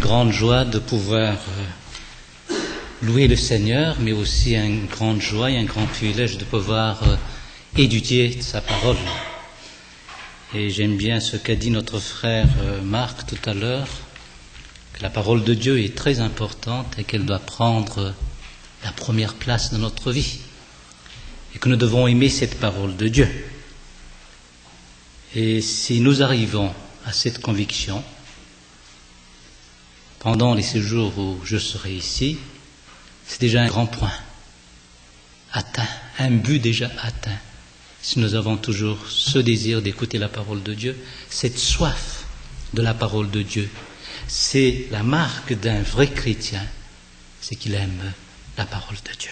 grande joie de pouvoir louer le Seigneur, mais aussi une grande joie et un grand privilège de pouvoir étudier sa parole. Et j'aime bien ce qu'a dit notre frère Marc tout à l'heure, que la parole de Dieu est très importante et qu'elle doit prendre la première place dans notre vie. Et que nous devons aimer cette parole de Dieu. Et si nous arrivons à cette conviction, pendant les séjours où je serai ici, c'est déjà un grand point atteint, un but déjà atteint. Si nous avons toujours ce désir d'écouter la parole de Dieu, cette soif de la parole de Dieu, c'est la marque d'un vrai chrétien, c'est qu'il aime la parole de Dieu.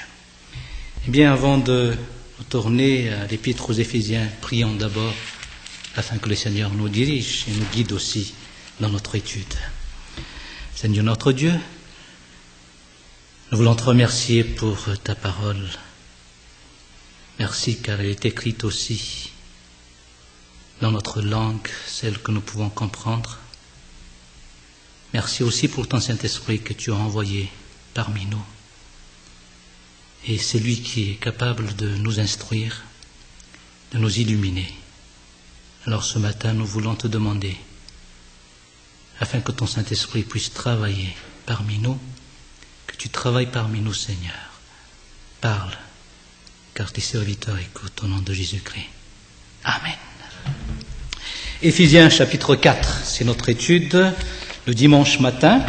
Eh bien, avant de nous tourner à l'épître aux Éphésiens, prions d'abord afin que le Seigneur nous dirige et nous guide aussi dans notre étude. Seigneur notre Dieu, nous voulons te remercier pour ta parole. Merci car elle est écrite aussi dans notre langue, celle que nous pouvons comprendre. Merci aussi pour ton Saint-Esprit que tu as envoyé parmi nous. Et c'est lui qui est capable de nous instruire, de nous illuminer. Alors ce matin, nous voulons te demander, afin que ton Saint-Esprit puisse travailler parmi nous, que tu travailles parmi nous, Seigneur. Parle, car tes serviteurs écoutent au nom de Jésus-Christ. Amen. Éphésiens chapitre 4, c'est notre étude le dimanche matin.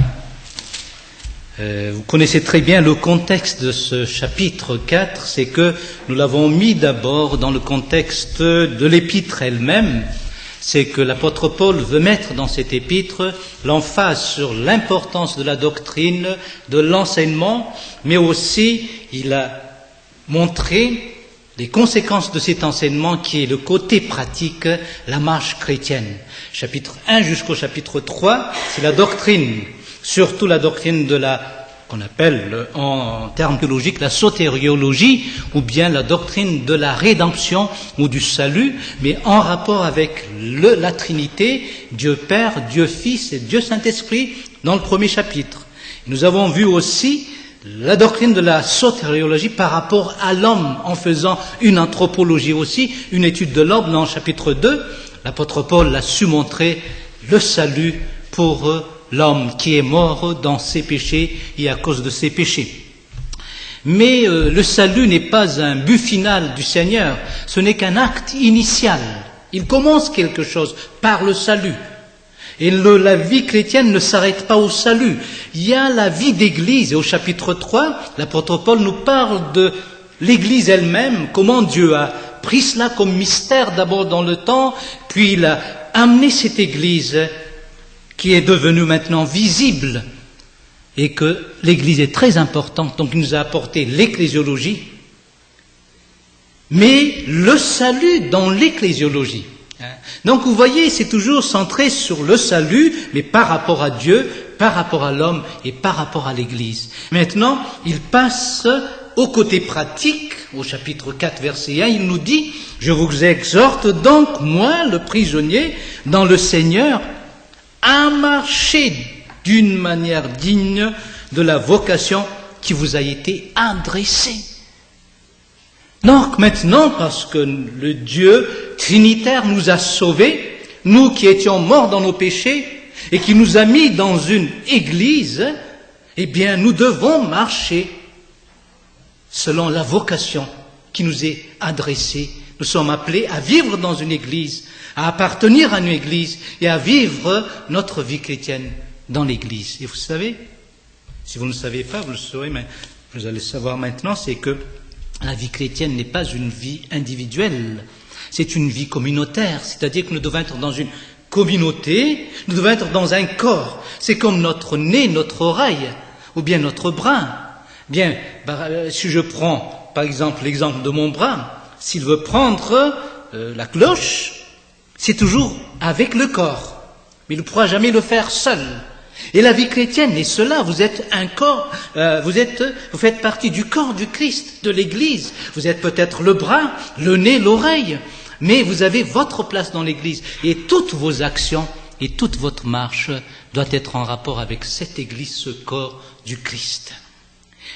Vous connaissez très bien le contexte de ce chapitre 4, c'est que nous l'avons mis d'abord dans le contexte de l'épître elle-même. C'est que l'apôtre Paul veut mettre dans cette épître l'emphase sur l'importance de la doctrine, de l'enseignement, mais aussi il a montré les conséquences de cet enseignement qui est le côté pratique, la marche chrétienne. Chapitre 1 jusqu'au chapitre 3, c'est la doctrine, surtout la doctrine de qu'on appelle en termes théologiques la sotériologie, ou bien la doctrine de la rédemption ou du salut, mais en rapport avec la Trinité, Dieu Père, Dieu Fils et Dieu Saint-Esprit, dans le premier chapitre. Nous avons vu aussi la doctrine de la sotériologie par rapport à l'homme, en faisant une anthropologie aussi, une étude de l'homme dans le chapitre 2. L'apôtre Paul a su montrer le salut pour l'homme qui est mort dans ses péchés et à cause de ses péchés. Mais le salut n'est pas un but final du Seigneur, ce n'est qu'un acte initial. Il commence quelque chose par le salut. Et la vie chrétienne ne s'arrête pas au salut. Il y a la vie d'église. Et au chapitre 3, l'apôtre Paul nous parle de l'église elle-même, comment Dieu a pris cela comme mystère d'abord dans le temps, puis il a amené cette église qui est devenue maintenant visible, et que l'église est très importante, donc il nous a apporté l'ecclésiologie, mais le salut dans l'ecclésiologie. Donc vous voyez, c'est toujours centré sur le salut, mais par rapport à Dieu, par rapport à l'homme et par rapport à l'Église. Maintenant, il passe au côté pratique, au chapitre 4, verset 1, il nous dit « Je vous exhorte donc, moi, le prisonnier, dans le Seigneur, à marcher d'une manière digne de la vocation qui vous a été adressée. » Donc maintenant, parce que le Dieu trinitaire nous a sauvés, nous qui étions morts dans nos péchés, et qui nous a mis dans une église, eh bien nous devons marcher selon la vocation qui nous est adressée. Nous sommes appelés à vivre dans une église, à appartenir à une église et à vivre notre vie chrétienne dans l'église. Et vous savez, si vous ne le savez pas, vous le saurez, mais vous allez savoir maintenant, c'est que la vie chrétienne n'est pas une vie individuelle, c'est une vie communautaire, c'est-à-dire que nous devons être dans une communauté, nous devons être dans un corps. C'est comme notre nez, notre oreille, ou bien notre bras. Bien, si je prends par exemple l'exemple de mon bras, s'il veut prendre la cloche, c'est toujours avec le corps, mais il ne pourra jamais le faire seul. Et la vie chrétienne est cela, vous êtes un corps, vous faites partie du corps du Christ, de l'Église. Vous êtes peut-être le bras, le nez, l'oreille, mais vous avez votre place dans l'Église. Et toutes vos actions et toute votre marche doit être en rapport avec cette Église, ce corps du Christ.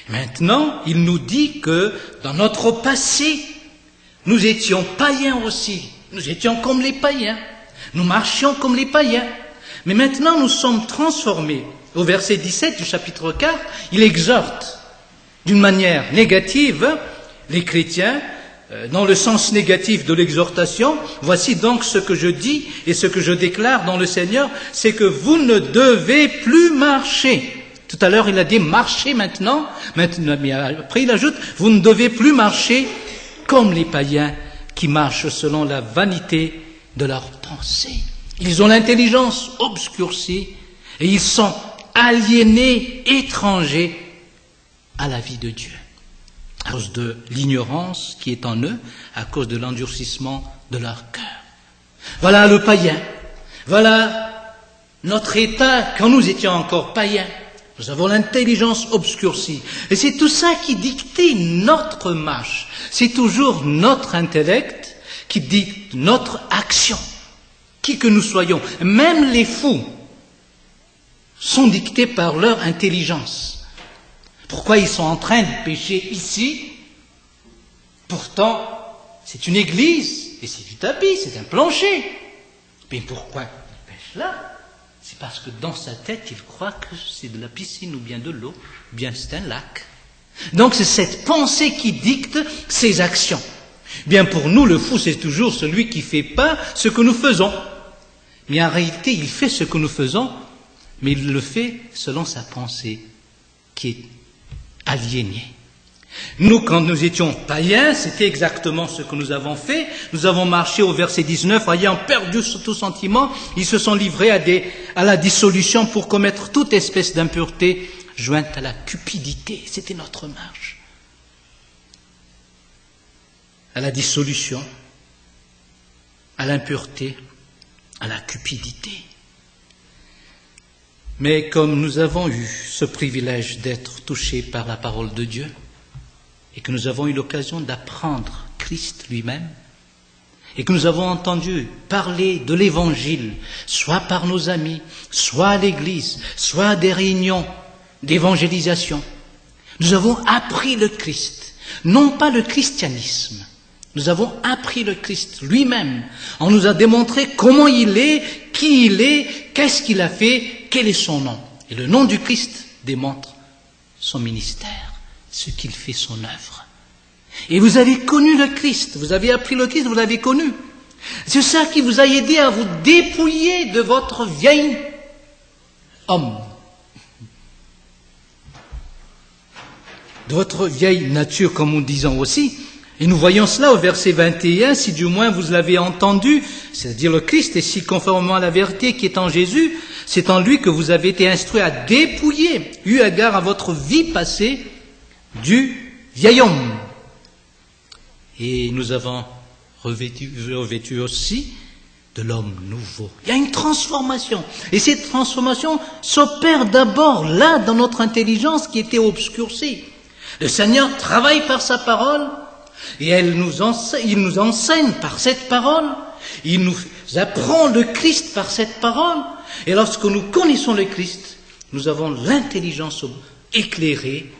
Maintenant, il nous dit que dans notre passé, nous étions païens aussi. Nous étions comme les païens. Nous marchions comme les païens. Mais maintenant, nous sommes transformés. Au verset 17 du chapitre 4, il exhorte d'une manière négative les chrétiens, dans le sens négatif de l'exhortation. Voici donc ce que je dis et ce que je déclare dans le Seigneur, c'est que vous ne devez plus marcher. Tout à l'heure, il a dit marchez maintenant, mais après il ajoute, vous ne devez plus marcher comme les païens qui marchent selon la vanité de leurs pensées. Ils ont l'intelligence obscurcie et ils sont aliénés, étrangers à la vie de Dieu, à cause de l'ignorance qui est en eux, à cause de l'endurcissement de leur cœur. Voilà le païen, voilà notre état quand nous étions encore païens. Nous avons l'intelligence obscurcie. Et c'est tout ça qui dictait notre marche. C'est toujours notre intellect qui dicte notre action. Qui que nous soyons, même les fous, sont dictés par leur intelligence. Pourquoi ils sont en train de pécher ici? Pourtant, c'est une église, et c'est du tapis, c'est un plancher. Mais pourquoi ils pêchent là? C'est parce que dans sa tête, il croit que c'est de la piscine ou bien de l'eau, ou bien c'est un lac. Donc c'est cette pensée qui dicte ses actions. Bien pour nous, le fou, c'est toujours celui qui ne fait pas ce que nous faisons. Mais en réalité, il fait ce que nous faisons, mais il le fait selon sa pensée, qui est aliénée. Nous, quand nous étions païens, c'était exactement ce que nous avons fait. Nous avons marché au verset 19, ayant perdu tout sentiment, ils se sont livrés à la dissolution pour commettre toute espèce d'impureté jointe à la cupidité. C'était notre marche. À la dissolution, à l'impureté, à la cupidité. Mais comme nous avons eu ce privilège d'être touchés par la parole de Dieu, et que nous avons eu l'occasion d'apprendre Christ lui-même, et que nous avons entendu parler de l'Évangile, soit par nos amis, soit à l'Église, soit à des réunions d'évangélisation, nous avons appris le Christ, non pas le christianisme. Nous avons appris le Christ lui-même. On nous a démontré comment il est, qui il est, qu'est-ce qu'il a fait, quel est son nom. Et le nom du Christ démontre son ministère, ce qu'il fait, son œuvre. Et vous avez connu le Christ, vous avez appris le Christ, vous l'avez connu. C'est ça qui vous a aidé à vous dépouiller de votre vieil homme, de votre vieille nature, comme nous disons aussi. Et nous voyons cela au verset 21, si du moins vous l'avez entendu, c'est-à-dire le Christ, et si conformément à la vérité qui est en Jésus, c'est en lui que vous avez été instruits à dépouiller, eu égard à votre vie passée, du vieil homme. Et nous avons revêtu aussi de l'homme nouveau. Il y a une transformation. Et cette transformation s'opère d'abord là, dans notre intelligence qui était obscurcie. Le Seigneur travaille par sa parole, et il nous enseigne par cette parole, il nous apprend le Christ par cette parole, et lorsque nous connaissons le Christ, nous avons l'intelligence éclairée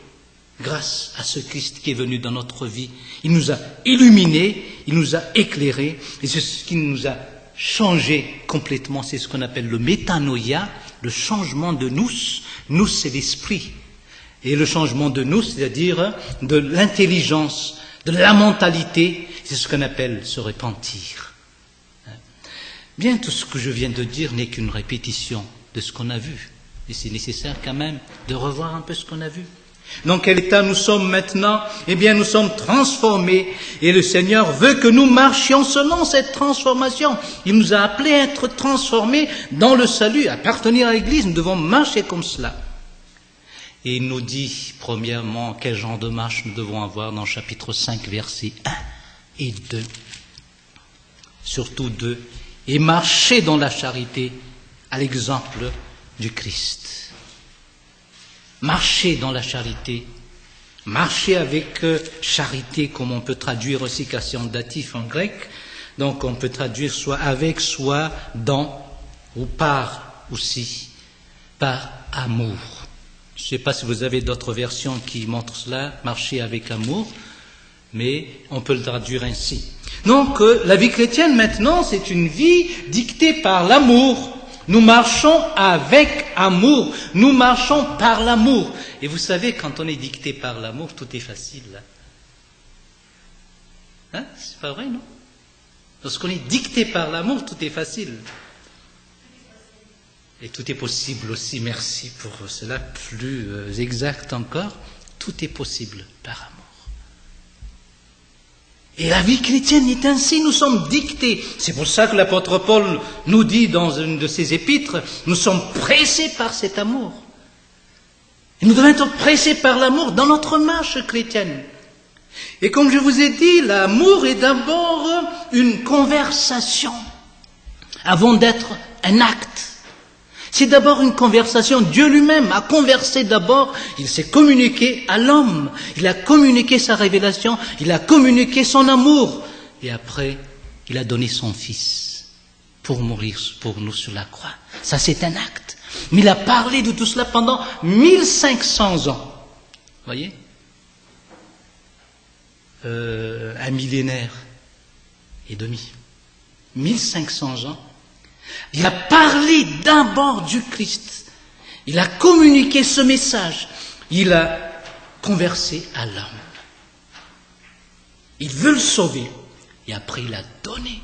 grâce à ce Christ qui est venu dans notre vie. Il nous a illuminés, il nous a éclairés, et c'est ce qui nous a changé complètement, c'est ce qu'on appelle le métanoïa, le changement de nous. Nous, c'est l'esprit. Et le changement de nous, c'est-à-dire de l'intelligence, de la mentalité, c'est ce qu'on appelle se repentir. Bien, tout ce que je viens de dire n'est qu'une répétition de ce qu'on a vu. Et c'est nécessaire quand même de revoir un peu ce qu'on a vu. Dans quel état nous sommes maintenant? Eh bien, nous sommes transformés. Et le Seigneur veut que nous marchions selon cette transformation. Il nous a appelés à être transformés dans le salut, à appartenir à l'Église. Nous devons marcher comme cela. Et il nous dit, premièrement, quel genre de marche nous devons avoir dans chapitre 5, versets 1 et 2. Surtout 2. Et marcher dans la charité à l'exemple du Christ. Marcher dans la charité. Marcher avec charité, comme on peut traduire aussi, car c'est en datif en grec. Donc on peut traduire soit avec, soit dans, ou par aussi, par amour. Je ne sais pas si vous avez d'autres versions qui montrent cela, marcher avec amour, mais on peut le traduire ainsi. Donc la vie chrétienne maintenant, c'est une vie dictée par l'amour. Nous marchons avec amour, nous marchons par l'amour. Et vous savez, quand on est dicté par l'amour, tout est facile. Hein? C'est pas vrai, non? Lorsqu'on est dicté par l'amour, tout est facile. Et tout est possible aussi, merci pour cela, plus exact encore, tout est possible par amour. Et la vie chrétienne est ainsi, nous sommes dictés. C'est pour ça que l'apôtre Paul nous dit dans une de ses épîtres, nous sommes pressés par cet amour. Et nous devons être pressés par l'amour dans notre marche chrétienne. Et comme je vous ai dit, l'amour est d'abord une conversation, avant d'être un acte. C'est d'abord une conversation. Dieu lui-même a conversé d'abord, il s'est communiqué à l'homme, il a communiqué sa révélation, il a communiqué son amour. Et après, il a donné son Fils pour mourir pour nous sur la croix. Ça, c'est un acte. Mais il a parlé de tout cela pendant 1500 ans. Vous voyez ? Un millénaire et demi. 1500 ans. Il a parlé d'abord du Christ. Il a communiqué ce message. Il a conversé à l'homme. Il veut le sauver. Et après, il a donné.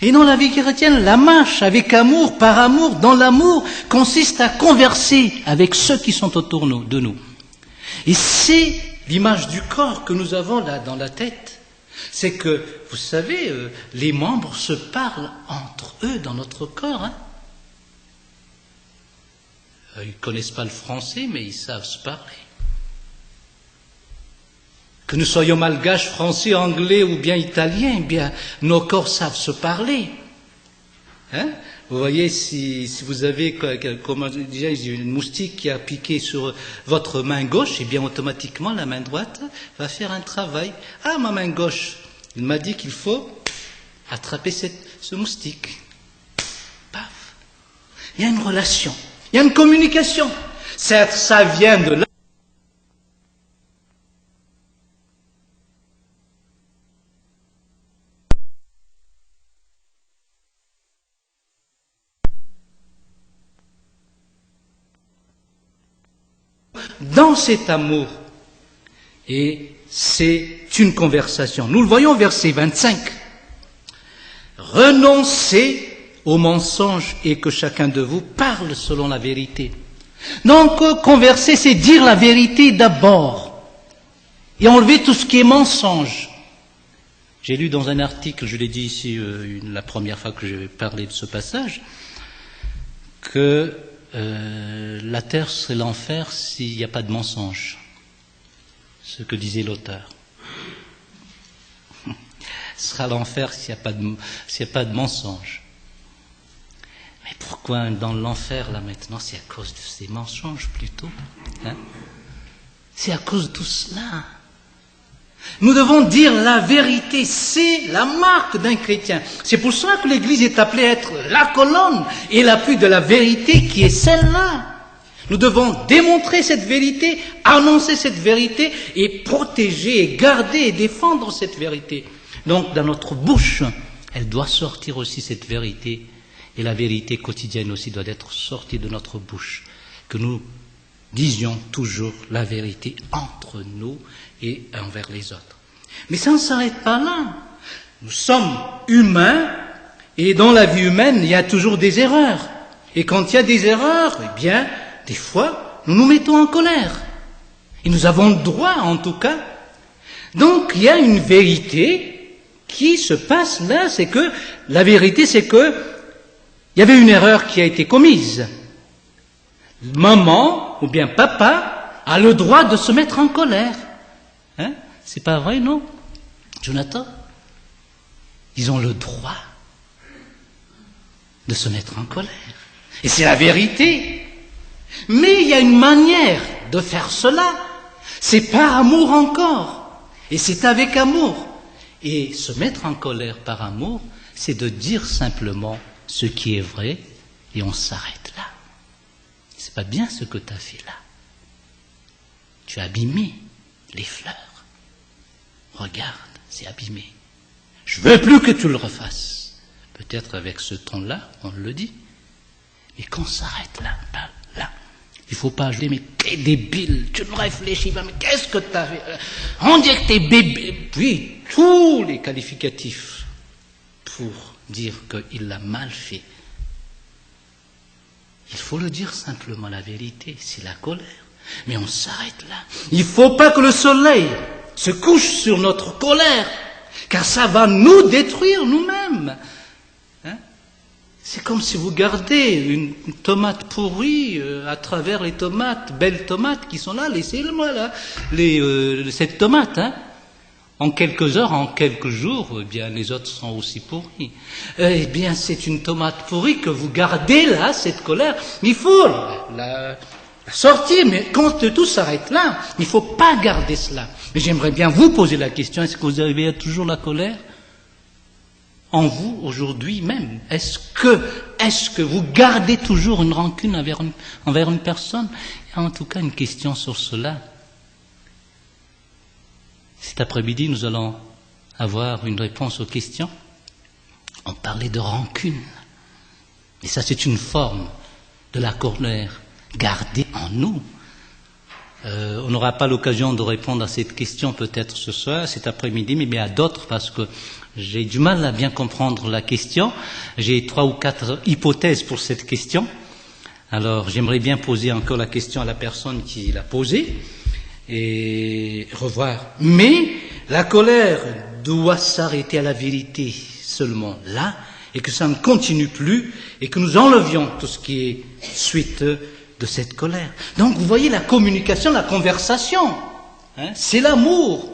Et dans la vie chrétienne, la marche avec amour, par amour, dans l'amour, consiste à converser avec ceux qui sont autour de nous. Et c'est l'image du corps que nous avons là dans la tête. C'est que, vous savez, les membres se parlent entre eux dans notre corps. Hein. Ils ne connaissent pas le français, mais ils savent se parler. Que nous soyons malgaches, français, anglais ou bien italiens, eh bien, nos corps savent se parler. Hein. Vous voyez, si vous avez, comme déjà, une moustique qui a piqué sur votre main gauche, eh bien, automatiquement, la main droite va faire un travail. Ah, ma main gauche, il m'a dit qu'il faut attraper ce moustique. Paf. Il y a une relation, il y a une communication. Certes, ça vient de là. Dans cet amour, et c'est une conversation. Nous le voyons au verset 25. Renoncez au mensonge et que chacun de vous parle selon la vérité. Donc, converser, c'est dire la vérité d'abord et enlever tout ce qui est mensonge. J'ai lu dans un article, je l'ai dit ici la première fois que j'ai parlé de ce passage, que la terre serait l'enfer s'il n'y a pas de mensonge. Ce que disait l'auteur. Ce sera l'enfer s'il n'y a pas de mensonge. Mais pourquoi dans l'enfer là maintenant? C'est à cause de ces mensonges plutôt. Hein? C'est à cause de tout cela. Nous devons dire la vérité, c'est la marque d'un chrétien. C'est pour cela que l'Église est appelée à être la colonne et l'appui de la vérité qui est celle-là. Nous devons démontrer cette vérité, annoncer cette vérité et protéger et garder et défendre cette vérité. Donc dans notre bouche, elle doit sortir aussi cette vérité et la vérité quotidienne aussi doit être sortie de notre bouche. Que nous disions toujours la vérité entre nous et envers les autres. Mais ça ne s'arrête pas là. Nous sommes humains et dans la vie humaine, il y a toujours des erreurs. Et quand il y a des erreurs, eh bien, des fois, nous nous mettons en colère. Et nous avons le droit, en tout cas. Donc, il y a une vérité qui se passe là, c'est que, la vérité, c'est que, il y avait une erreur qui a été commise. Maman, ou bien papa, a le droit de se mettre en colère. Hein? C'est pas vrai, non, Jonathan? Ils ont le droit de se mettre en colère. Et c'est la vérité. Mais il y a une manière de faire cela. C'est par amour encore. Et c'est avec amour. Et se mettre en colère par amour, c'est de dire simplement ce qui est vrai et on s'arrête là. C'est pas bien ce que tu as fait là. Tu as abîmé les fleurs. Regarde, c'est abîmé. Je veux plus que tu le refasses. Peut-être avec ce ton-là, on le dit. Mais qu'on s'arrête là, là. Il faut pas ajouter, mais t'es débile, tu ne réfléchis pas, mais qu'est-ce que t'as fait? On dirait que t'es bébé. Puis, tous les qualificatifs pour dire qu'il l'a mal fait. Il faut le dire simplement, la vérité, c'est la colère. Mais on s'arrête là. Il ne faut pas que le soleil se couche sur notre colère, car ça va nous détruire nous-mêmes. Hein? C'est comme si vous gardez une tomate pourrie à travers les tomates, belles tomates qui sont là, laissez-le-moi là, cette tomate, hein? En quelques heures, en quelques jours, eh bien, les autres sont aussi pourris. Eh bien, c'est une tomate pourrie que vous gardez là, cette colère. Il faut la sortir, mais quand tout s'arrête là, il ne faut pas garder cela. Mais j'aimerais bien vous poser la question, est-ce que vous avez toujours la colère en vous aujourd'hui même? Est-ce que vous gardez toujours une rancune envers une personne? Il y a en tout cas une question sur cela. Cet après-midi, nous allons avoir une réponse aux questions. On parlait de rancune. Et ça, c'est une forme de la colère gardée en nous. On n'aura pas l'occasion de répondre à cette question peut-être ce soir, cet après-midi, mais à d'autres parce que j'ai du mal à bien comprendre la question. J'ai 3 ou 4 hypothèses pour cette question. Alors, j'aimerais bien poser encore la question à la personne qui l'a posée et revoir. Mais la colère doit s'arrêter à la vérité seulement là, et que ça ne continue plus, et que nous enlevions tout ce qui est suite de cette colère. Donc vous voyez la communication, la conversation, hein, c'est l'amour.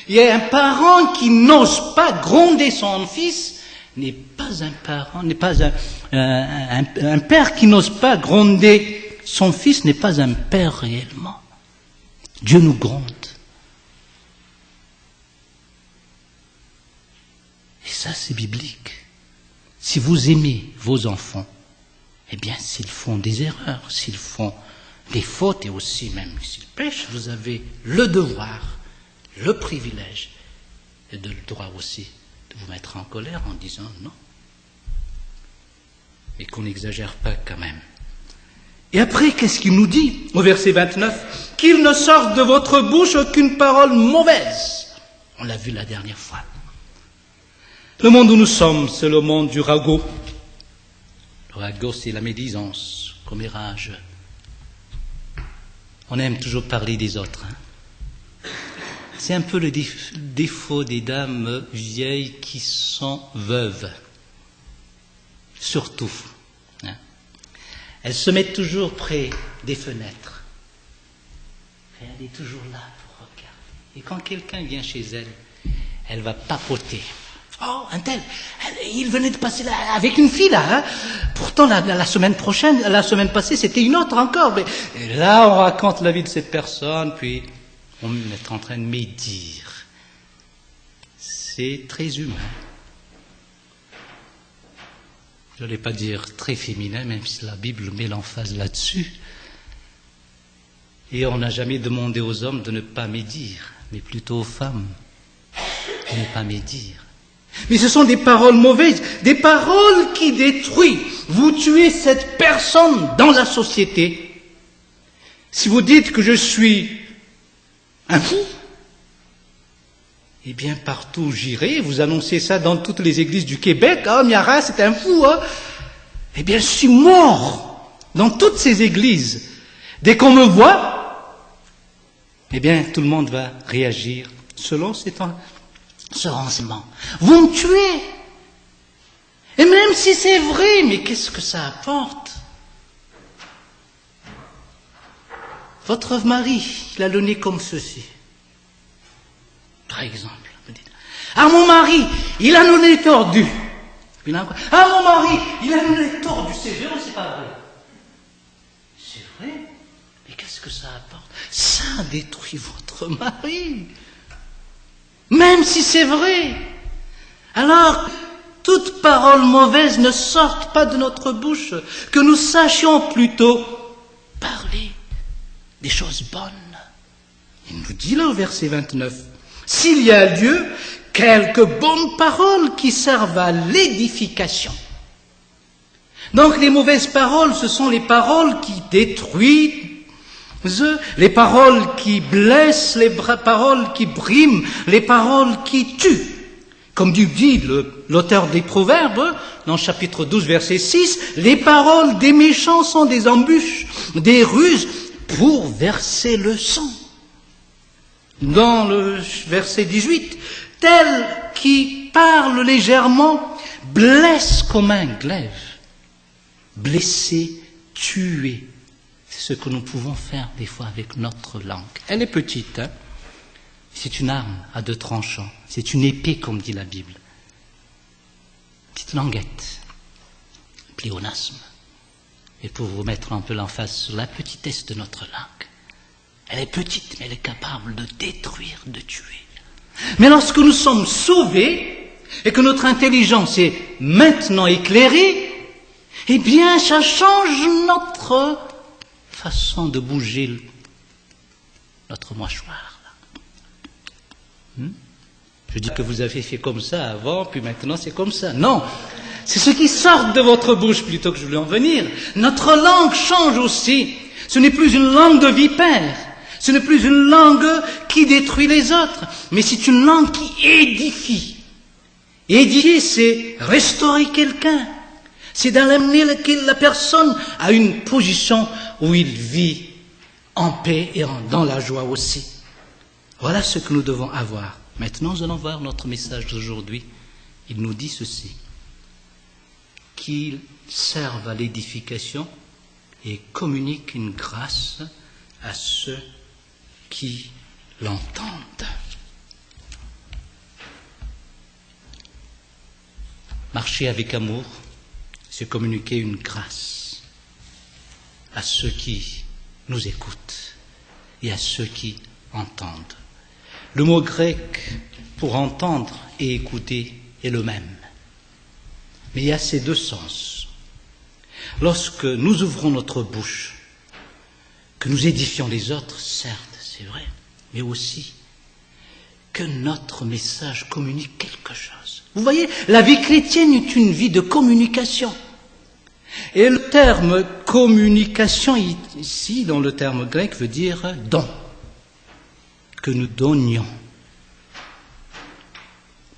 Il y a un parent qui n'ose pas gronder son fils, n'est pas un parent, n'est pas un père qui n'ose pas gronder son fils, n'est pas un père réellement. Dieu nous gronde. Et ça, c'est biblique. Si vous aimez vos enfants, eh bien, s'ils font des erreurs, s'ils font des fautes, et aussi même s'ils pêchent, vous avez le devoir, le privilège, et le droit aussi de vous mettre en colère en disant non. Mais qu'on n'exagère pas quand même. Et après, qu'est-ce qu'il nous dit au verset 29? Qu'il ne sorte de votre bouche aucune parole mauvaise. On l'a vu la dernière fois. Le monde où nous sommes, c'est le monde du ragot. Le ragot, c'est la médisance, commérage. On aime toujours parler des autres. Hein. C'est un peu le défaut des dames vieilles qui sont veuves. Surtout. Hein. Elles se mettent toujours près des fenêtres. Elle est toujours là pour regarder. Et quand quelqu'un vient chez elle, elle va papoter. Oh, un tel, il venait de passer là, avec une fille là. Hein. Pourtant, la semaine passée, c'était une autre encore. Mais et là, on raconte la vie de cette personne, puis on est en train de médire. C'est très humain. Je n'allais pas dire très féminin, même si la Bible met l'emphase là-dessus. Et on n'a jamais demandé aux hommes de ne pas médire, mais plutôt aux femmes de ne pas médire. Mais ce sont des paroles mauvaises, des paroles qui détruisent. Vous tuez cette personne dans la société. Si vous dites que je suis un fou, eh bien partout où j'irai, vous annoncez ça dans toutes les églises du Québec, ah, Miara, c'est un fou, hein. Eh bien je suis mort dans toutes ces églises. Dès qu'on me voit, eh bien tout le monde va réagir selon ce renseignement. Vous me tuez. Et même si c'est vrai, mais qu'est-ce que ça apporte? Votre mari, il a le nez comme ceci. Par exemple. Vous dites, ah, mon mari, il a le nez tordu. Ah, mon mari, il a le nez tordu. C'est vrai ou c'est pas vrai? C'est vrai. Mais qu'est-ce que ça apporte? Ça détruit votre mari. Même si c'est vrai. Alors, toute parole mauvaise ne sorte pas de notre bouche, que nous sachions plutôt parler des choses bonnes. Il nous dit là au verset 29, « S'il y a lieu, quelques bonnes paroles qui servent à l'édification. » Donc les mauvaises paroles, ce sont les paroles qui détruisent, les paroles qui blessent, les paroles qui briment, les paroles qui tuent. Comme dit l'auteur des Proverbes, dans chapitre 12, verset 6, les paroles des méchants sont des embûches, des ruses pour verser le sang. Dans le verset 18, tel qui parle légèrement blesse comme un glaive. Blesser, tuer, c'est ce que nous pouvons faire des fois avec notre langue. Elle est petite, hein? C'est une arme à 2 tranchants, c'est une épée comme dit la Bible. Petite languette, pléonasme. Et pour vous mettre un peu l'emphase sur la petitesse de notre langue. Elle est petite, mais elle est capable de détruire, de tuer. Mais lorsque nous sommes sauvés et que notre intelligence est maintenant éclairée, eh bien, ça change notre façon de bouger notre mâchoire. Je dis que vous avez fait comme ça avant, puis maintenant c'est comme ça. Non, c'est ce qui sort de votre bouche plutôt que je voulais en venir. Notre langue change aussi. Ce n'est plus une langue de vipère. Ce n'est plus une langue qui détruit les autres, mais c'est une langue qui édifie. Édifier, c'est restaurer quelqu'un. C'est d'amener la personne à une position où il vit en paix et dans la joie aussi. Voilà ce que nous devons avoir. Maintenant, nous allons voir notre message d'aujourd'hui. Il nous dit ceci, qu'il serve à l'édification et communique une grâce à ceux qui l'entendent. Marcher avec amour, c'est communiquer une grâce à ceux qui nous écoutent et à ceux qui entendent. Le mot grec pour entendre et écouter est le même. Mais il y a ces 2 sens. Lorsque nous ouvrons notre bouche, que nous édifions les autres, certes, c'est vrai, mais aussi que notre message communique quelque chose. Vous voyez, la vie chrétienne est une vie de communication. Et le terme communication, ici, dans le terme grec, veut dire don. Que nous donnions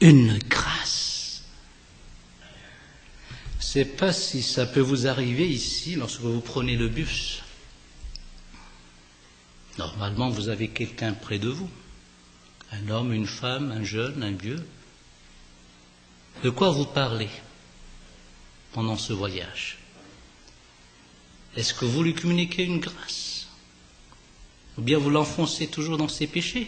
une grâce. Je ne sais pas si ça peut vous arriver ici, lorsque vous prenez le bus. Normalement, vous avez quelqu'un près de vous. Un homme, une femme, un jeune, un vieux. De quoi vous parlez pendant ce voyage? Est-ce que vous lui communiquez une grâce? Ou bien vous l'enfoncez toujours dans ses péchés?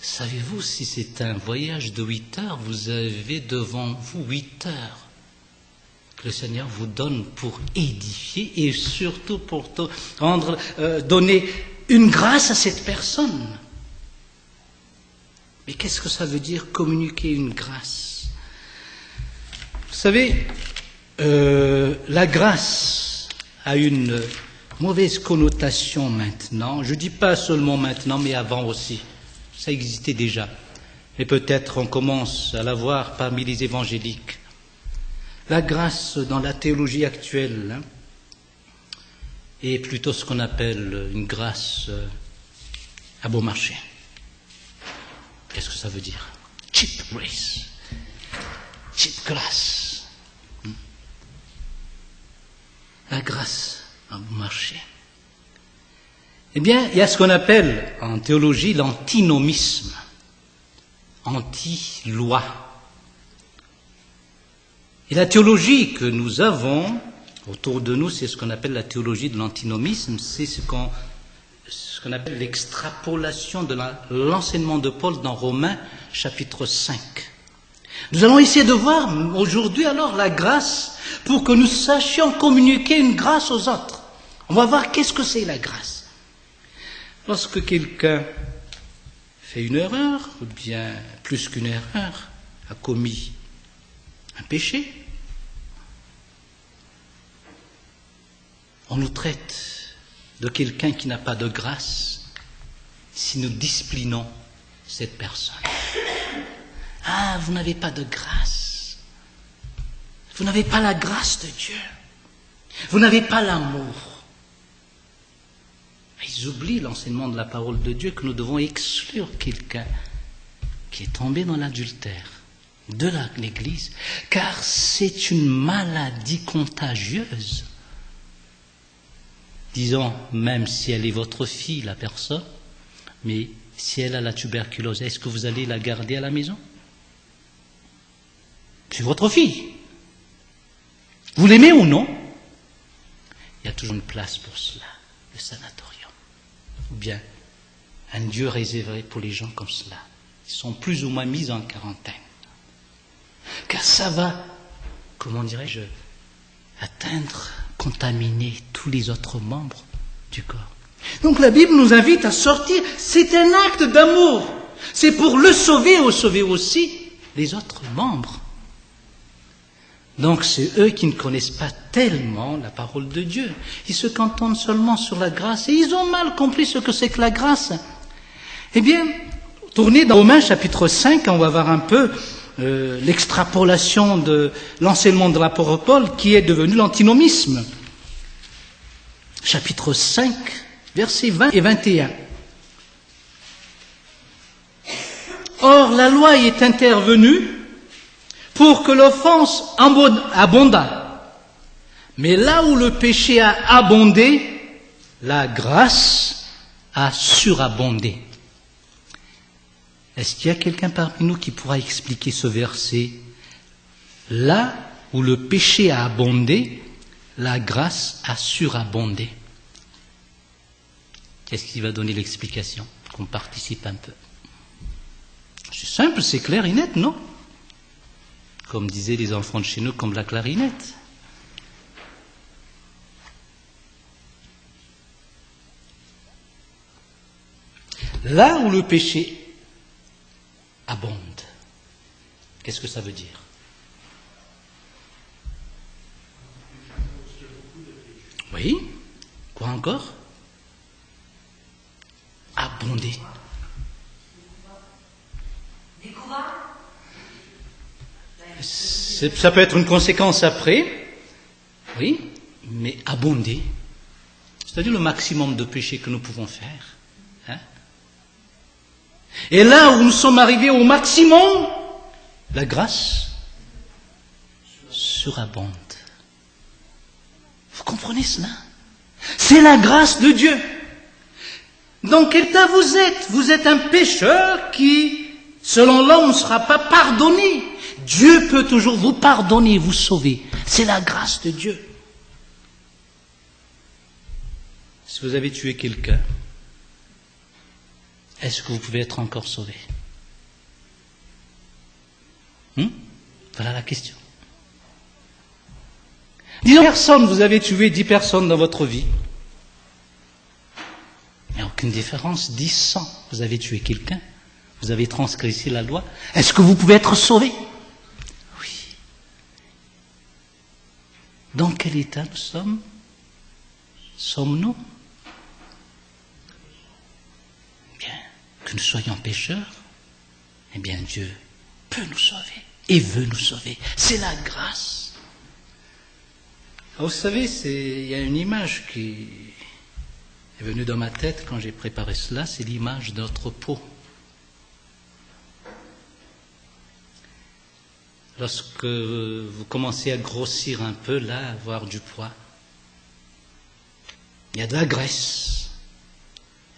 Savez-vous, si c'est un voyage de 8 heures, vous avez devant vous 8 heures que le Seigneur vous donne pour édifier et surtout pour donner une grâce à cette personne. Mais qu'est-ce que ça veut dire communiquer une grâce? Vous savez, la grâce a une mauvaise connotation maintenant. Je ne dis pas seulement maintenant, mais avant aussi. Ça existait déjà. Mais peut-être on commence à la voir parmi les évangéliques. La grâce dans la théologie actuelle est plutôt ce qu'on appelle une grâce à bon marché. Qu'est-ce que ça veut dire? Cheap grace. Cheap grace. La grâce à bon marché. Eh bien, il y a ce qu'on appelle en théologie l'antinomisme, anti-loi. Et la théologie que nous avons autour de nous, c'est ce qu'on appelle la théologie de l'antinomisme, c'est ce qu'on appelle l'extrapolation de l'enseignement de Paul dans Romains chapitre 5. Nous allons essayer de voir aujourd'hui alors la grâce pour que nous sachions communiquer une grâce aux autres. On va voir qu'est-ce que c'est la grâce. Lorsque quelqu'un fait une erreur, ou bien plus qu'une erreur, a commis un péché, on nous traite de quelqu'un qui n'a pas de grâce si nous disciplinons cette personne. Ah, vous n'avez pas de grâce. Vous n'avez pas la grâce de Dieu. Vous n'avez pas l'amour. Ils oublient l'enseignement de la parole de Dieu que nous devons exclure quelqu'un qui est tombé dans l'adultère de l'Église, car c'est une maladie contagieuse. Disons, même si elle est votre fille, la personne, mais si elle a la tuberculose, est-ce que vous allez la garder à la maison? C'est votre fille. Vous l'aimez ou non? Il y a toujours une place pour cela, le sanatorium. Ou bien un lieu réservé pour les gens comme cela. Ils sont plus ou moins mis en quarantaine. Car ça va, comment dirais-je, atteindre, contaminer tous les autres membres du corps. Donc la Bible nous invite à sortir. C'est un acte d'amour. C'est pour le sauver ou sauver aussi les autres membres. Donc c'est eux qui ne connaissent pas tellement la parole de Dieu. Ils se cantonnent seulement sur la grâce et ils ont mal compris ce que c'est que la grâce. Eh bien, tournez dans Romains chapitre 5, on va voir un peu l'extrapolation de l'enseignement de l'apôtre Paul qui est devenu l'antinomisme. Chapitre 5, versets 20 et 21. Or, la loi est intervenue pour que l'offense abondât. Mais là où le péché a abondé, la grâce a surabondé. Est-ce qu'il y a quelqu'un parmi nous qui pourra expliquer ce verset? Là où le péché a abondé, la grâce a surabondé. Qu'est-ce qui va donner l'explication? Qu'on participe un peu. C'est simple, c'est clair et net, non? Comme disaient les enfants de chez nous, comme la clarinette. Là où le péché abonde, qu'est-ce que ça veut dire? Oui, quoi encore? Abonder. Ça peut être une conséquence après, oui, mais abonder, c'est-à-dire le maximum de péché que nous pouvons faire. Hein? Et là où nous sommes arrivés au maximum, la grâce surabonde. Vous comprenez cela? C'est la grâce de Dieu. Dans quel état vous êtes? Vous êtes un pécheur qui, selon l'homme, ne sera pas pardonné. Dieu peut toujours vous pardonner, vous sauver. C'est la grâce de Dieu. Si vous avez tué quelqu'un, est-ce que vous pouvez être encore sauvé? Voilà la question. Disons, personne, vous avez tué 10 personnes dans votre vie. Il n'y a aucune différence. 10, 100, vous avez tué quelqu'un. Vous avez transgressé la loi. Est-ce que vous pouvez être sauvé? Oui. Dans quel état nous sommes? Sommes-nous? Bien, que nous soyons pécheurs, eh bien Dieu peut nous sauver et veut nous sauver. C'est la grâce. Vous savez, il y a une image qui est venue dans ma tête quand j'ai préparé cela, c'est l'image de notre peau. Lorsque vous commencez à grossir un peu, là, à avoir du poids, il y a de la graisse.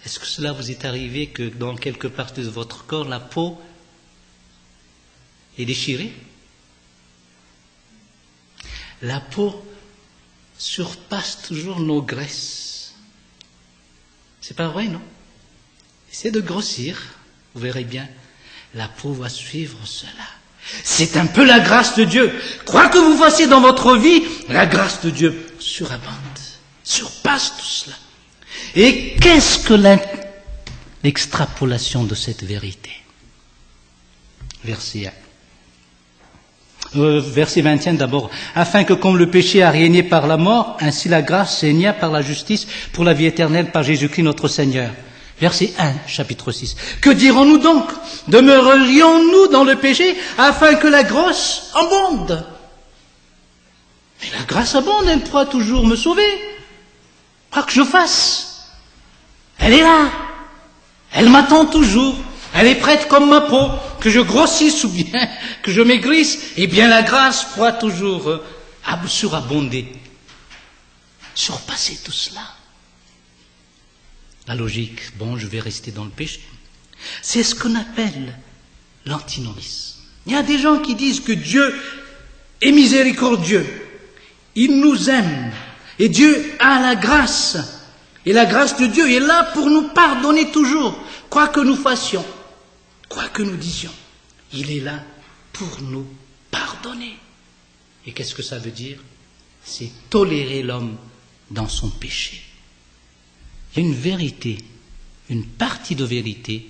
Est-ce que cela vous est arrivé que dans quelque partie de votre corps, la peau est déchirée? La peau surpasse toujours nos graisses. C'est pas vrai, non? Essayez de grossir, vous verrez bien, la peau va suivre cela. C'est un peu la grâce de Dieu. Quoi que vous fassiez dans votre vie, la grâce de Dieu surabonde, surpasse tout cela. Et qu'est-ce que l'extrapolation de cette vérité? Verset 1. verset 21 d'abord. Afin que comme le péché a régné par la mort, ainsi la grâce régna par la justice pour la vie éternelle par Jésus-Christ notre Seigneur. Verset 1, chapitre 6. Que dirons-nous donc? Demeurerions-nous dans le péché afin que la grâce abonde? Mais la grâce abonde, elle pourra toujours me sauver. Quoi que je fasse, elle est là. Elle m'attend toujours. Elle est prête comme ma peau, que je grossisse ou bien que je maigrisse. Eh bien, la grâce pourra toujours surabonder, surpasser tout cela. La logique, bon, je vais rester dans le péché. C'est ce qu'on appelle l'antinomisme. Il y a des gens qui disent que Dieu est miséricordieux. Il nous aime. Et Dieu a la grâce. Et la grâce de Dieu est là pour nous pardonner toujours. Quoi que nous fassions, quoi que nous disions, il est là pour nous pardonner. Et qu'est-ce que ça veut dire? C'est tolérer l'homme dans son péché. Il y a une vérité, une partie de vérité,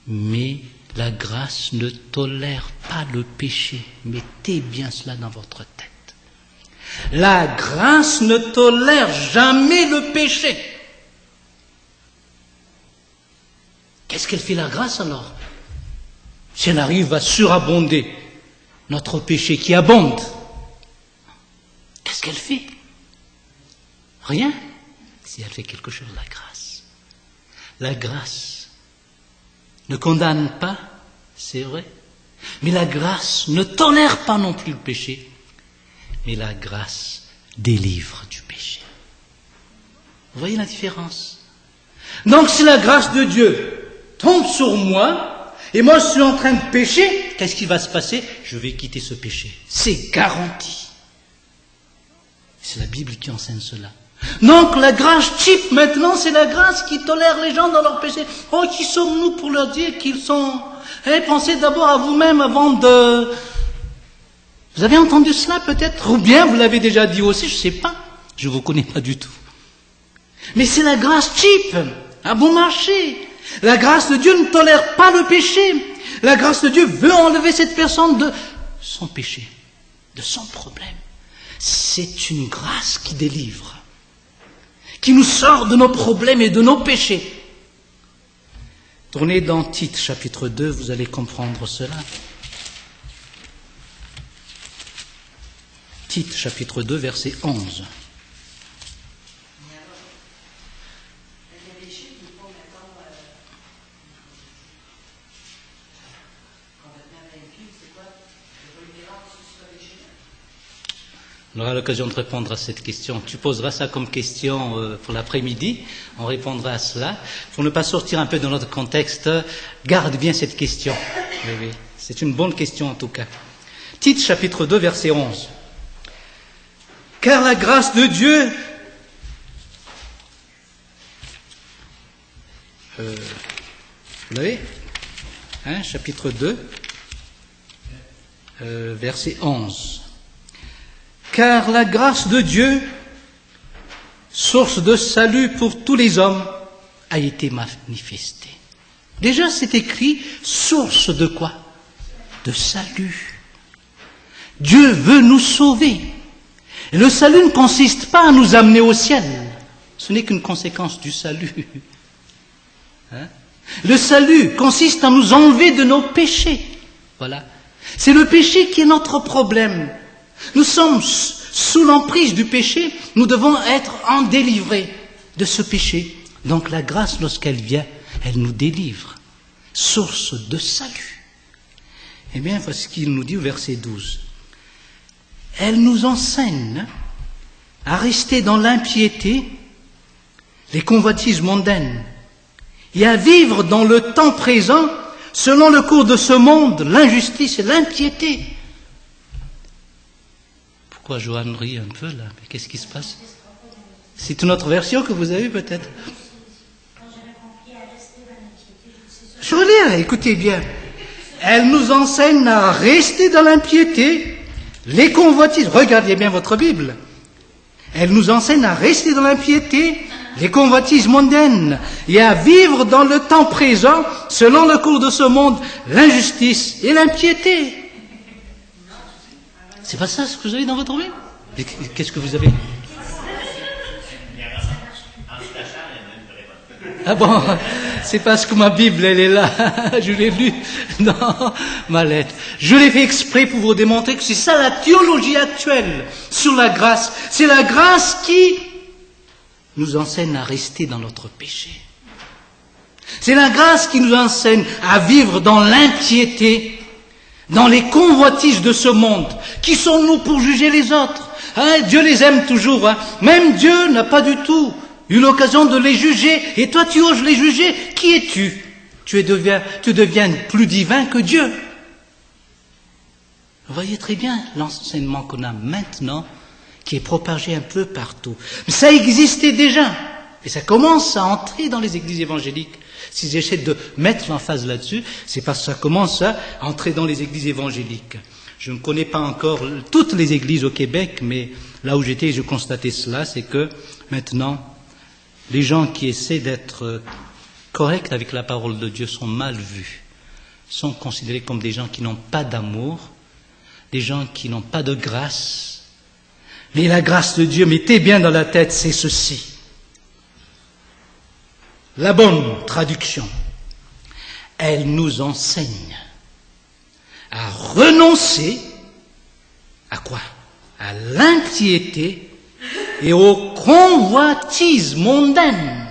mais la grâce ne tolère pas le péché. Mettez bien cela dans votre tête. La grâce ne tolère jamais le péché. Qu'est-ce qu'elle fait la grâce alors? Si elle arrive à surabonder notre péché qui abonde, qu'est-ce qu'elle fait? Rien. Si elle fait quelque chose, la grâce. La grâce ne condamne pas, c'est vrai, mais la grâce ne tolère pas non plus le péché, mais la grâce délivre du péché. Vous voyez la différence? Donc si la grâce de Dieu tombe sur moi, et moi je suis en train de pécher, qu'est-ce qui va se passer? Je vais quitter ce péché. C'est garanti. C'est la Bible qui enseigne cela. Donc la grâce type maintenant, c'est la grâce qui tolère les gens dans leur péché. Oh, qui sommes-nous pour leur dire qu'ils sont... pensez d'abord à vous-même avant de... Vous avez entendu cela peut-être? Ou bien vous l'avez déjà dit aussi, je ne sais pas. Je ne vous connais pas du tout. Mais c'est la grâce type, à bon marché. La grâce de Dieu ne tolère pas le péché. La grâce de Dieu veut enlever cette personne de son péché, de son problème. C'est une grâce qui délivre, qui nous sort de nos problèmes et de nos péchés. Tournez dans Tite, chapitre 2, vous allez comprendre cela. Tite, chapitre 2, verset 11. On aura l'occasion de répondre à cette question. Tu poseras ça comme question pour l'après-midi. On répondra à cela. Pour ne pas sortir un peu de notre contexte, garde bien cette question. Oui, oui. C'est une bonne question en tout cas. Tite, chapitre 2, verset 11. Car la grâce de Dieu... vous l'avez? Chapitre 2, verset 11. Car la grâce de Dieu, source de salut pour tous les hommes, a été manifestée. Déjà, c'est écrit, source de quoi? De salut. Dieu veut nous sauver. Et le salut ne consiste pas à nous amener au ciel. Ce n'est qu'une conséquence du salut. Le salut consiste à nous enlever de nos péchés. Voilà. C'est le péché qui est notre problème. Nous sommes sous l'emprise du péché, nous devons être en délivrés de ce péché. Donc la grâce, lorsqu'elle vient, elle nous délivre. Source de salut. Eh bien, voici ce qu'il nous dit au verset 12. Elle nous enseigne à rester dans l'impiété, les convoitises mondaines, et à vivre dans le temps présent, selon le cours de ce monde, l'injustice et l'impiété. Pourquoi Joanne rit un peu là? Mais qu'est-ce qui se passe? C'est une autre version que vous avez peut-être. Je veux dire, écoutez bien. Elle nous enseigne à rester dans l'impiété, les convoitises. Regardez bien votre Bible. Elle nous enseigne à rester dans l'impiété, les convoitises mondaines et à vivre dans le temps présent, selon le cours de ce monde, l'injustice et l'impiété. C'est pas ça ce que vous avez dans votre Bible? Qu'est-ce que vous avez? Ah bon, c'est parce que ma Bible, elle est là. Je l'ai lue dans ma lettre. Je l'ai fait exprès pour vous démontrer que c'est ça la théologie actuelle sur la grâce. C'est la grâce qui nous enseigne à rester dans notre péché. C'est la grâce qui nous enseigne à vivre dans l'impiété, dans les convoitises de ce monde. Qui sommes-nous pour juger les autres? Dieu les aime toujours. Même Dieu n'a pas du tout eu l'occasion de les juger. Et toi, tu oses les juger. Qui es-tu? Tu deviens plus divin que Dieu. Vous voyez très bien l'enseignement qu'on a maintenant, qui est propagé un peu partout. Mais ça existait déjà. Et ça commence à entrer dans les églises évangéliques. Si j'essaie de mettre l'emphase là-dessus, c'est parce que ça commence à entrer dans les églises évangéliques. Je ne connais pas encore toutes les églises au Québec, mais là où j'étais, je constatais cela, c'est que maintenant, les gens qui essaient d'être corrects avec la parole de Dieu sont mal vus, sont considérés comme des gens qui n'ont pas d'amour, des gens qui n'ont pas de grâce. Mais la grâce de Dieu, mettez bien dans la tête, c'est ceci. La bonne traduction, elle nous enseigne à renoncer à quoi? À l'impiété et aux convoitises mondaines.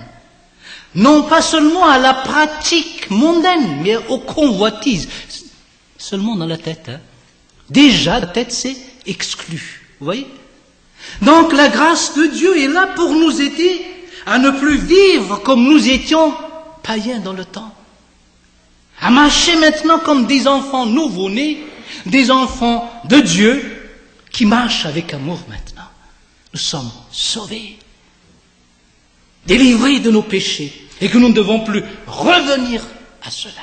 Non pas seulement à la pratique mondaine, mais aux convoitises. Seulement dans la tête. Déjà, la tête, c'est exclu. Vous voyez? Donc la grâce de Dieu est là pour nous aider à ne plus vivre comme nous étions païens dans le temps. À marcher maintenant comme des enfants nouveau-nés, des enfants de Dieu qui marchent avec amour maintenant. Nous sommes sauvés, délivrés de nos péchés et que nous ne devons plus revenir à cela.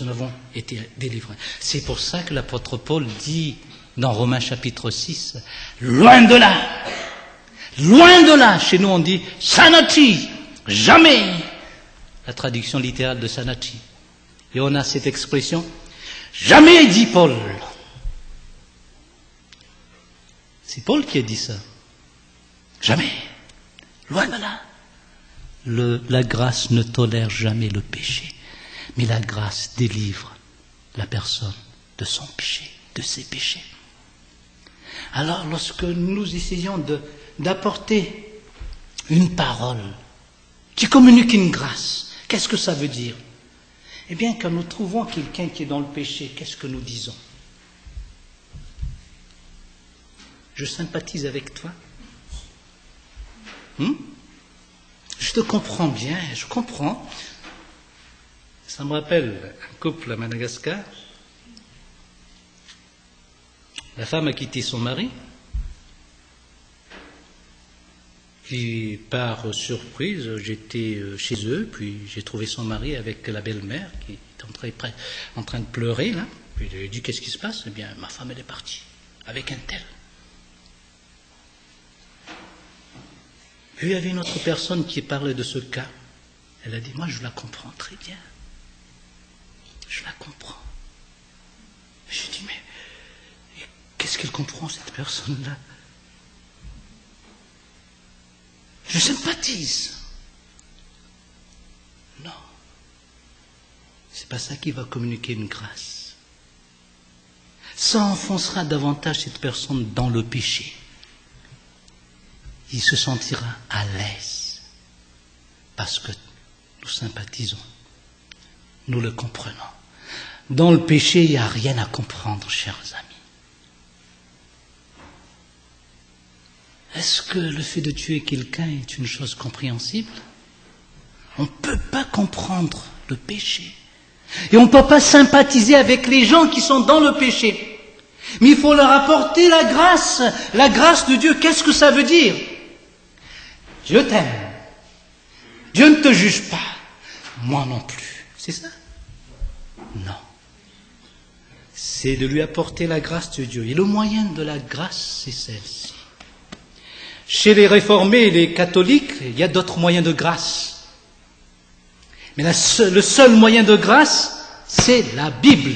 Nous avons été délivrés. C'est pour ça que l'apôtre Paul dit dans Romains chapitre 6, loin de là, chez nous on dit sanati, jamais. La traduction littérale de sanati. Et on a cette expression, jamais, dit Paul. C'est Paul qui a dit ça. Jamais. Loin de là. La grâce ne tolère jamais le péché. Mais la grâce délivre la personne de son péché, de ses péchés. Alors, lorsque nous essayons d'apporter une parole qui communique une grâce, qu'est-ce que ça veut dire? Eh bien, quand nous trouvons quelqu'un qui est dans le péché, qu'est-ce que nous disons? Je sympathise avec toi. Je te comprends bien, je comprends. Ça me rappelle un couple à Madagascar. La femme a quitté son mari, puis par surprise, j'étais chez eux, puis j'ai trouvé son mari avec la belle-mère qui est en train de pleurer, là. Puis je lui ai dit, qu'est-ce qui se passe? Eh bien, ma femme, elle est partie, avec un tel. Puis il y avait une autre personne qui parlait de ce cas. Elle a dit, moi, je la comprends très bien. Je la comprends. J'ai dit, mais qu'est-ce qu'elle comprend, cette personne-là? Je sympathise. Non. C'est pas ça qui va communiquer une grâce. Ça enfoncera davantage cette personne dans le péché. Il se sentira à l'aise parce que nous sympathisons, nous le comprenons. Dans le péché, il n'y a rien à comprendre, chers amis. Est-ce que le fait de tuer quelqu'un est une chose compréhensible? On ne peut pas comprendre le péché. Et on ne peut pas sympathiser avec les gens qui sont dans le péché. Mais il faut leur apporter la grâce de Dieu. Qu'est-ce que ça veut dire? Dieu t'aime. Dieu ne te juge pas. Moi non plus. C'est ça? Non. C'est de lui apporter la grâce de Dieu. Et le moyen de la grâce, c'est celle-ci. Chez les réformés et les catholiques, il y a d'autres moyens de grâce. Mais le seul moyen de grâce, c'est la Bible.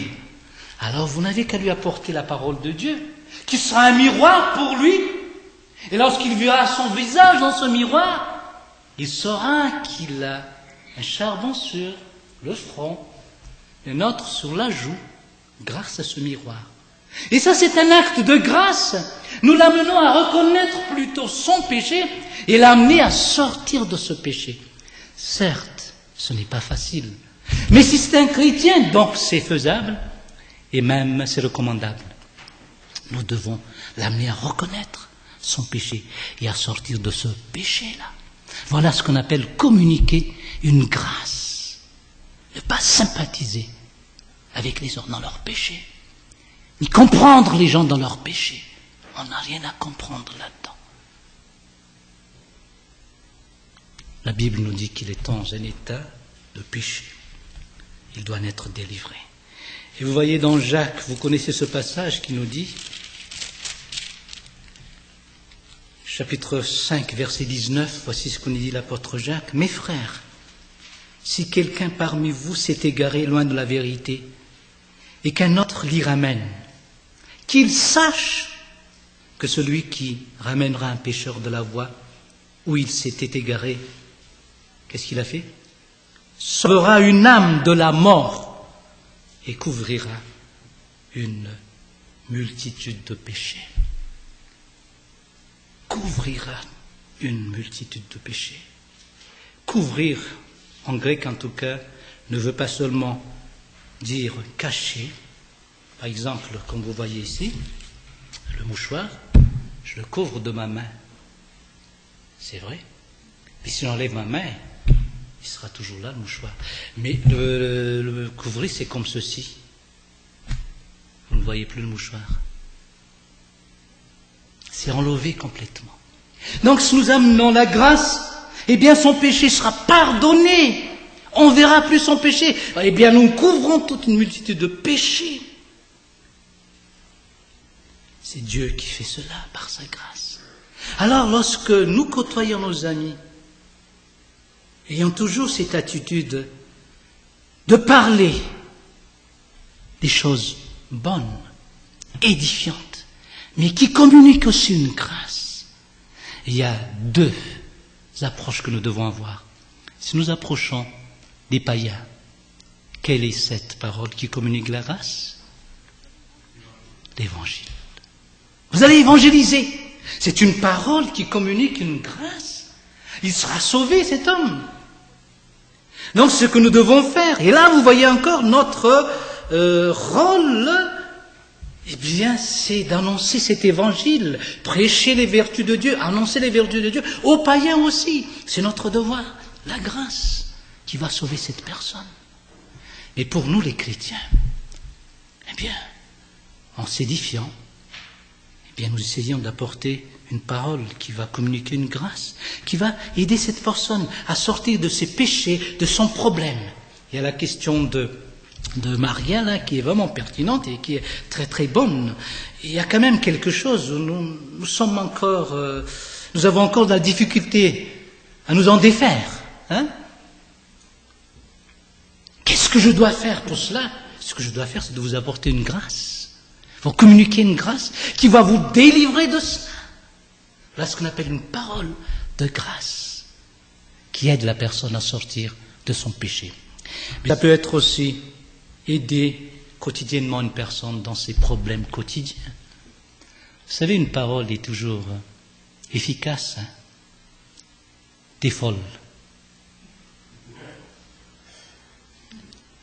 Alors vous n'avez qu'à lui apporter la parole de Dieu, qui sera un miroir pour lui. Et lorsqu'il verra son visage dans ce miroir, il saura qu'il a un charbon sur le front, un autre sur la joue, grâce à ce miroir. Et ça, c'est un acte de grâce. Nous l'amenons à reconnaître plutôt son péché et l'amener à sortir de ce péché. Certes, ce n'est pas facile. Mais si c'est un chrétien, donc c'est faisable et même c'est recommandable. Nous devons l'amener à reconnaître son péché et à sortir de ce péché-là. Voilà ce qu'on appelle communiquer une grâce. Ne pas sympathiser avec les autres dans leur péché, ni comprendre les gens dans leur péché. On n'a rien à comprendre là-dedans. La Bible nous dit qu'il est dans un état de péché. Il doit en être délivré. Et vous voyez dans Jacques, vous connaissez ce passage qui nous dit, chapitre 5, verset 19, voici ce qu'on dit l'apôtre Jacques. « Mes frères, si quelqu'un parmi vous s'est égaré loin de la vérité, et qu'un autre l'y ramène, qu'il sache que celui qui ramènera un pécheur de la voie où il s'était égaré, qu'est-ce qu'il a fait? Sauvera une âme de la mort et couvrira une multitude de péchés. Couvrira une multitude de péchés. Couvrir, en grec en tout cas, ne veut pas seulement dire cacher. Par exemple, comme vous voyez ici, le mouchoir, je le couvre de ma main. C'est vrai. Mais si j'enlève ma main, il sera toujours là, le mouchoir. Mais le couvrir, c'est comme ceci. Vous ne voyez plus le mouchoir. C'est enlevé complètement. Donc, si nous amenons la grâce, eh bien, son péché sera pardonné. On ne verra plus son péché. Eh bien, nous couvrons toute une multitude de péchés. C'est Dieu qui fait cela par sa grâce. Alors, lorsque nous côtoyons nos amis, ayons toujours cette attitude de parler des choses bonnes, édifiantes, mais qui communiquent aussi une grâce. Il y a deux approches que nous devons avoir. Si nous approchons des païens, quelle est cette parole qui communique la grâce? L'évangile. Vous allez évangéliser. C'est une parole qui communique une grâce. Il sera sauvé, cet homme. Donc, ce que nous devons faire, et là, vous voyez encore notre rôle, eh bien, c'est d'annoncer cet évangile, prêcher les vertus de Dieu, annoncer les vertus de Dieu aux païens aussi. C'est notre devoir, la grâce qui va sauver cette personne. Et pour nous, les chrétiens, eh bien, en s'édifiant, eh bien, nous essayons d'apporter une parole qui va communiquer une grâce, qui va aider cette personne à sortir de ses péchés, de son problème. Il y a la question de Maria, là, qui est vraiment pertinente et qui est très très bonne. Et il y a quand même quelque chose où nous sommes encore, nous avons encore de la difficulté à nous en défaire. Hein? Qu'est-ce que je dois faire pour cela? Ce que je dois faire, c'est de vous apporter une grâce. Pour communiquer une grâce qui va vous délivrer de cela. Voilà ce qu'on appelle une parole de grâce qui aide la personne à sortir de son péché. Mais ça peut être aussi aider quotidiennement une personne dans ses problèmes quotidiens. Vous savez, une parole est toujours efficace, hein? T'es folle.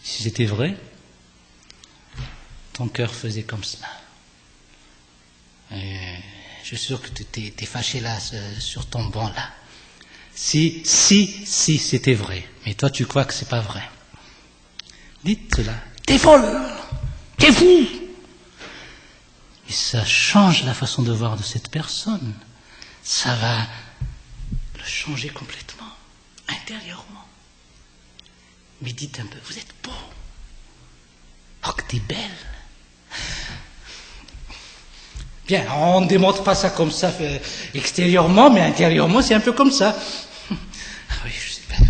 Si c'était vrai, ton cœur faisait comme cela. Je suis sûr que tu es fâché là, sur ton banc là. Si c'était vrai. Mais toi, tu crois que c'est pas vrai. Dites cela. T'es folle! T'es fou! Et ça change la façon de voir de cette personne. Ça va le changer complètement, intérieurement. Mais dites un peu, vous êtes beau. Oh, que t'es belle. Bien, on ne démontre pas ça comme ça extérieurement, mais intérieurement, c'est un peu comme ça. Ah oui, je suis belle.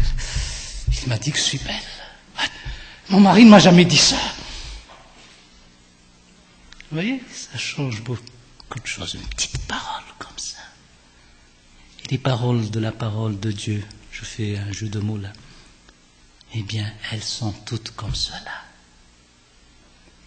Il m'a dit que je suis belle. Mon mari ne m'a jamais dit ça. Vous voyez, ça change beaucoup de choses. Une petite parole comme ça. Et les paroles de la parole de Dieu, je fais un jeu de mots là, eh bien, elles sont toutes comme cela.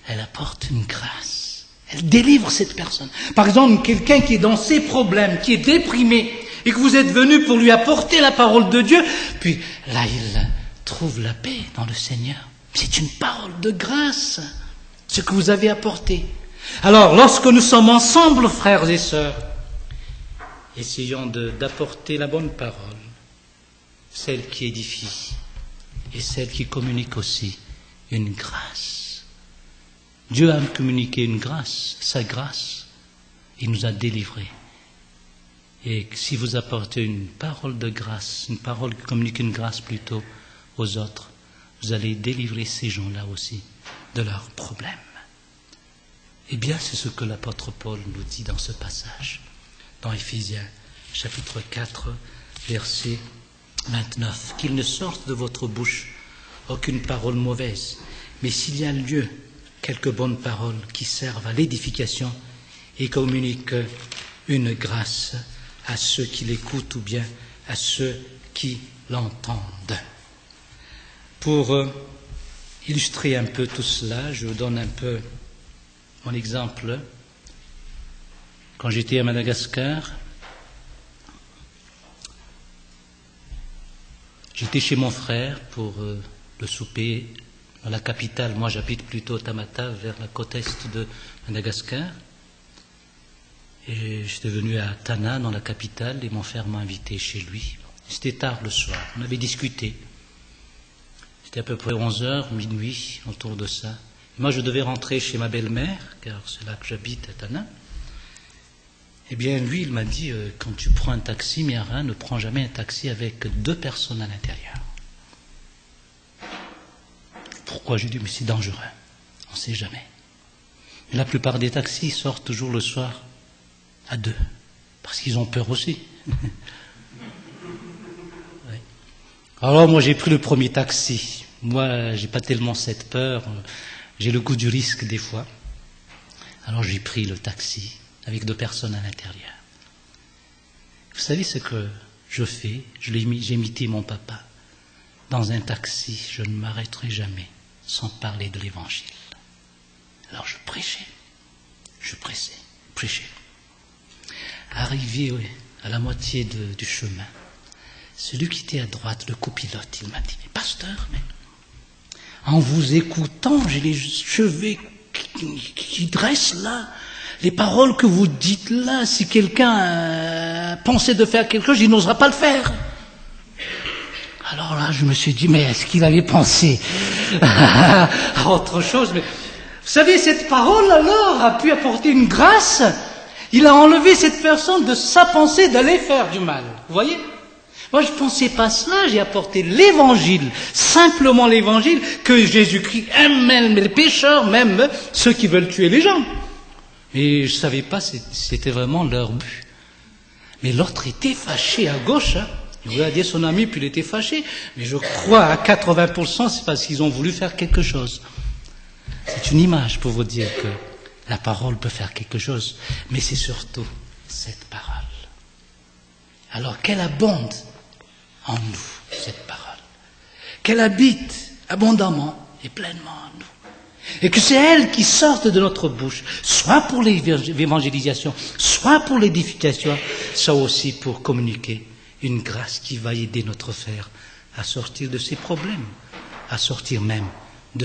Elle apporte une grâce. Elle délivre cette personne. Par exemple, quelqu'un qui est dans ses problèmes, qui est déprimé, et que vous êtes venu pour lui apporter la parole de Dieu, puis là, il trouve la paix dans le Seigneur. C'est une parole de grâce, ce que vous avez apporté. Alors, lorsque nous sommes ensemble, frères et sœurs, essayons d'apporter la bonne parole, celle qui édifie, et celle qui communique aussi une grâce. Dieu a communiqué une grâce, sa grâce, il nous a délivrés. Et si vous apportez une parole de grâce, une parole qui communique une grâce plutôt aux autres, vous allez délivrer ces gens-là aussi de leurs problèmes. Eh bien, c'est ce que l'apôtre Paul nous dit dans ce passage, dans Éphésiens, chapitre 4, verset 29. Qu'il ne sorte de votre bouche aucune parole mauvaise, mais s'il y a lieu, quelques bonnes paroles qui servent à l'édification et communiquent une grâce à ceux qui l'écoutent ou bien à ceux qui l'entendent. Pour illustrer un peu tout cela, je vous donne un peu mon exemple. Quand j'étais à Madagascar, j'étais chez mon frère pour le souper dans la capitale. Moi, j'habite plutôt Tamata, vers la côte est de Madagascar. Et j'étais venu à Tana, dans la capitale, et mon frère m'a invité chez lui. C'était tard le soir, on avait discuté. C'était à peu près 11h, minuit, autour de ça. Et moi, je devais rentrer chez ma belle-mère, car c'est là que j'habite, à Tana. Eh bien, lui, il m'a dit, quand tu prends un taxi, Miara, ne prends jamais un taxi avec 2 personnes à l'intérieur. Pourquoi? J'ai dit, mais c'est dangereux, on ne sait jamais. Et la plupart des taxis sortent toujours le soir à 2, parce qu'ils ont peur aussi. Oui. Alors moi j'ai pris le premier taxi. Moi j'ai pas tellement cette peur, j'ai le goût du risque des fois. Alors j'ai pris le taxi avec 2 personnes à l'intérieur. Vous savez ce que je fais? J'ai imité mon papa. Dans un taxi, je ne m'arrêterai jamais sans parler de l'Évangile. Alors je prêchais. Arrivé à la moitié du chemin, celui qui était à droite, le copilote, il m'a dit, mais pasteur, mais en vous écoutant, j'ai les cheveux qui dressent là, les paroles que vous dites là, si quelqu'un pensait de faire quelque chose, il n'osera pas le faire. Alors là, je me suis dit, mais est-ce qu'il avait pensé à autre chose? Mais vous savez, cette parole alors a pu apporter une grâce. Il a enlevé cette personne de sa pensée d'aller faire du mal. Vous voyez? Moi, je ne pensais pas cela, j'ai apporté l'évangile, simplement l'évangile, que Jésus-Christ aime même les pécheurs, même ceux qui veulent tuer les gens. Et je ne savais pas si c'était vraiment leur but. Mais l'autre était fâché à gauche. Il voulait dire son ami, puis il était fâché. Mais je crois à 80%, c'est parce qu'ils ont voulu faire quelque chose. C'est une image pour vous dire que la parole peut faire quelque chose, mais c'est surtout cette parole. Alors qu'elle abonde en nous, cette parole, qu'elle habite abondamment et pleinement en nous, et que c'est elle qui sorte de notre bouche, soit pour l'évangélisation, soit pour l'édification, soit aussi pour communiquer une grâce qui va aider notre frère à sortir de ses problèmes, à sortir même